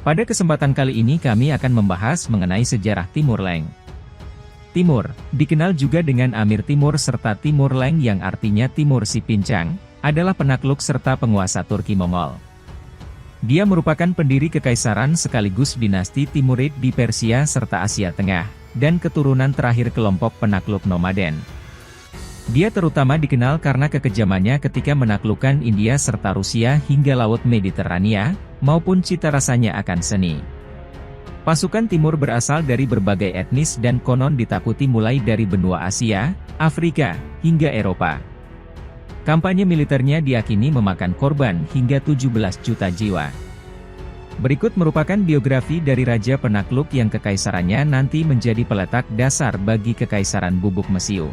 Pada kesempatan kali ini kami akan membahas mengenai sejarah Timur Leng. Timur, dikenal juga dengan Amir Timur serta Timur Leng yang artinya Timur si Pincang, adalah penakluk serta penguasa Turki Mongol. Dia merupakan pendiri kekaisaran sekaligus dinasti Timurid di Persia serta Asia Tengah, dan keturunan terakhir kelompok penakluk nomaden. Dia terutama dikenal karena kekejamannya ketika menaklukkan India serta Rusia hingga Laut Mediterania, maupun cita rasanya akan seni. Pasukan Timur berasal dari berbagai etnis dan konon ditakuti mulai dari benua Asia, Afrika, hingga Eropa. Kampanye militernya diyakini memakan korban hingga 17 juta jiwa. Berikut merupakan biografi dari Raja Penakluk yang kekaisarannya nanti menjadi peletak dasar bagi Kekaisaran Bubuk Mesiu.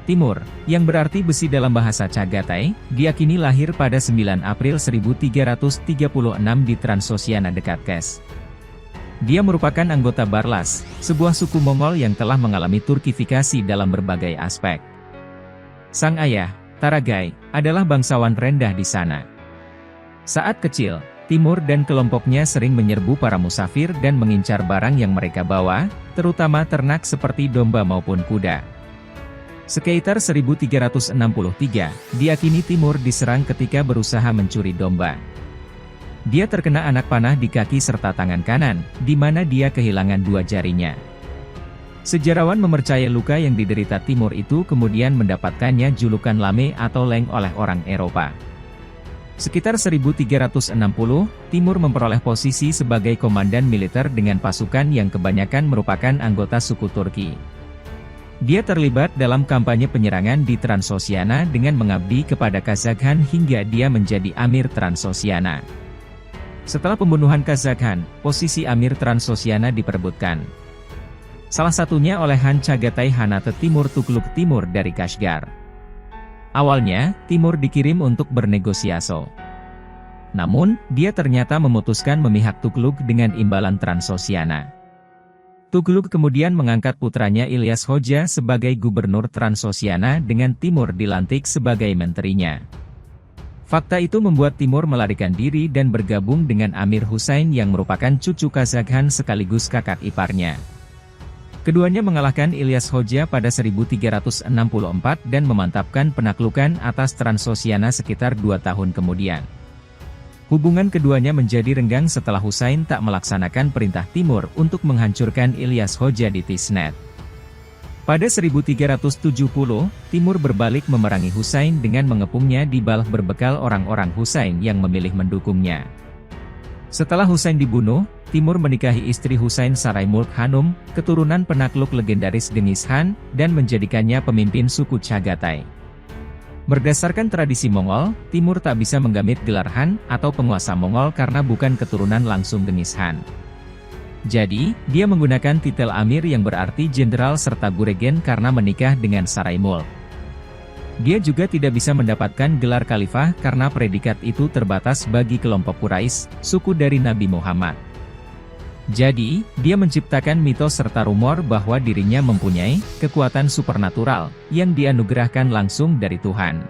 Timur, yang berarti besi dalam bahasa Chagatai, diyakini lahir pada 9 April 1336 di Transosiana dekat Kes. Dia merupakan anggota Barlas, sebuah suku Mongol yang telah mengalami turkifikasi dalam berbagai aspek. Sang ayah, Taragai, adalah bangsawan rendah di sana. Saat kecil, Timur dan kelompoknya sering menyerbu para musafir dan mengincar barang yang mereka bawa, terutama ternak seperti domba maupun kuda. Sekitar 1363, diyakini Timur diserang ketika berusaha mencuri domba. Dia terkena anak panah di kaki serta tangan kanan, di mana dia kehilangan 2 jarinya. Sejarawan mempercayai luka yang diderita Timur itu kemudian mendapatkannya julukan Lame atau Leng oleh orang Eropa. Sekitar 1360, Timur memperoleh posisi sebagai komandan militer dengan pasukan yang kebanyakan merupakan anggota suku Turki. Dia terlibat dalam kampanye penyerangan di Transosiana dengan mengabdi kepada Kazakhan hingga dia menjadi Amir Transosiana. Setelah pembunuhan Kazakhan, posisi Amir Transosiana diperebutkan. Salah satunya oleh Han Chagatai Hanate Timur Tugluk Timur dari Kashgar. Awalnya, Timur dikirim untuk bernegosiasi. Namun, dia ternyata memutuskan memihak Tugluk dengan imbalan Transosiana. Tugluk kemudian mengangkat putranya Ilyas Hoja sebagai gubernur Transosiana dengan Timur dilantik sebagai menterinya. Fakta itu membuat Timur melarikan diri dan bergabung dengan Amir Husain yang merupakan cucu Kazakhan sekaligus kakak iparnya. Keduanya mengalahkan Ilyas Hoja pada 1364 dan memantapkan penaklukan atas Transosiana sekitar 2 tahun kemudian. Hubungan keduanya menjadi renggang setelah Husain tak melaksanakan perintah Timur untuk menghancurkan Ilyas Hoja di Tisnet. Pada 1370, Timur berbalik memerangi Husain dengan mengepungnya di Balkh berbekal orang-orang Husain yang memilih mendukungnya. Setelah Husain dibunuh, Timur menikahi istri Husain Sarai Mulk Hanum, keturunan penakluk legendaris Genghis Khan, dan menjadikannya pemimpin suku Chagatai. Berdasarkan tradisi Mongol, Timur tak bisa menggamit gelar Han, atau penguasa Mongol karena bukan keturunan langsung Genghis Khan. Jadi, dia menggunakan titel Amir yang berarti jenderal serta Guregen karena menikah dengan Sarai Mulk. Dia juga tidak bisa mendapatkan gelar khalifah karena predikat itu terbatas bagi kelompok Quraisy, suku dari Nabi Muhammad. Jadi, dia menciptakan mitos serta rumor bahwa dirinya mempunyai kekuatan supernatural yang dianugerahkan langsung dari Tuhan.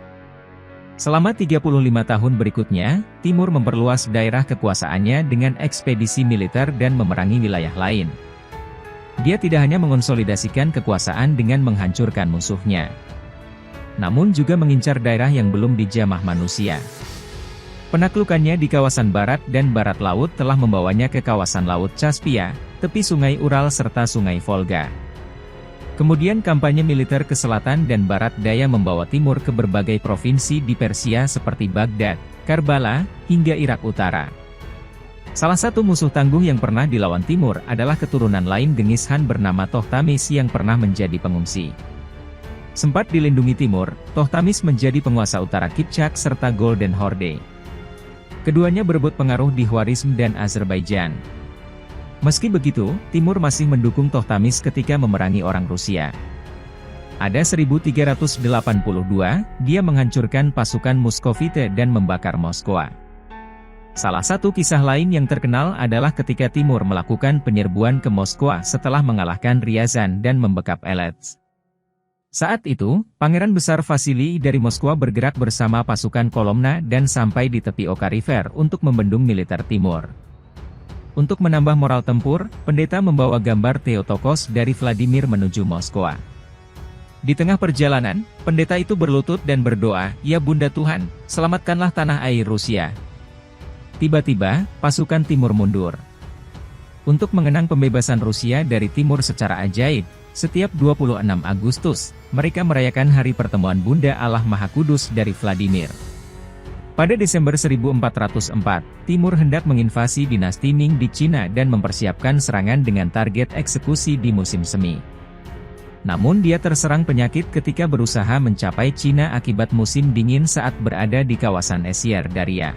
Selama 35 tahun berikutnya, Timur memperluas daerah kekuasaannya dengan ekspedisi militer dan memerangi wilayah lain. Dia tidak hanya mengonsolidasikan kekuasaan dengan menghancurkan musuhnya, namun juga mengincar daerah yang belum dijamah manusia. Penaklukannya di kawasan barat dan barat laut telah membawanya ke kawasan Laut Caspia, tepi Sungai Ural serta Sungai Volga. Kemudian kampanye militer ke selatan dan barat daya membawa Timur ke berbagai provinsi di Persia seperti Baghdad, Karbala, hingga Irak Utara. Salah satu musuh tangguh yang pernah dilawan Timur adalah keturunan lain Genghis Khan bernama Tohtamis yang pernah menjadi pengungsi. Sempat dilindungi Timur, Tohtamis menjadi penguasa utara Kipchak serta Golden Horde. Keduanya berebut pengaruh di Khwarizm dan Azerbaijan. Meski begitu, Timur masih mendukung Tohtamis ketika memerangi orang Rusia. Ada 1382, dia menghancurkan pasukan Muskovite dan membakar Moskwa. Salah satu kisah lain yang terkenal adalah ketika Timur melakukan penyerbuan ke Moskwa setelah mengalahkan Ryazan dan membekap Elets. Saat itu, Pangeran Besar Vasili dari Moskwa bergerak bersama pasukan Kolomna dan sampai di tepi Oka River untuk membendung militer Timur. Untuk menambah moral tempur, pendeta membawa gambar Theotokos dari Vladimir menuju Moskwa. Di tengah perjalanan, pendeta itu berlutut dan berdoa, "Ya Bunda Tuhan, selamatkanlah tanah air Rusia." Tiba-tiba, pasukan timur mundur. Untuk mengenang pembebasan Rusia dari timur secara ajaib, setiap 26 Agustus, mereka merayakan hari pertemuan Bunda Allah Maha Kudus dari Vladimir. Pada Desember 1404, Timur hendak menginvasi dinasti Ming di Cina dan mempersiapkan serangan dengan target eksekusi di musim semi. Namun dia terserang penyakit ketika berusaha mencapai Cina akibat musim dingin saat berada di kawasan Asia Daria.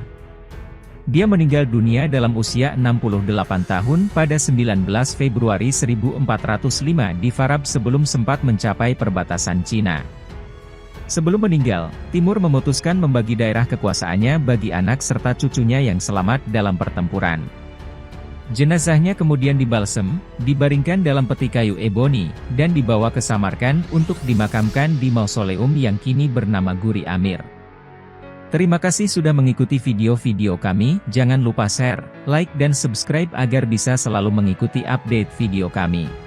Dia meninggal dunia dalam usia 68 tahun pada 19 Februari 1405 di Farab sebelum sempat mencapai perbatasan Cina. Sebelum meninggal, Timur memutuskan membagi daerah kekuasaannya bagi anak serta cucunya yang selamat dalam pertempuran. Jenazahnya kemudian dibalsem, dibaringkan dalam peti kayu eboni, dan dibawa ke Samarkand untuk dimakamkan di mausoleum yang kini bernama Guri Amir. Terima kasih sudah mengikuti video-video kami, jangan lupa share, like dan subscribe agar bisa selalu mengikuti update video kami.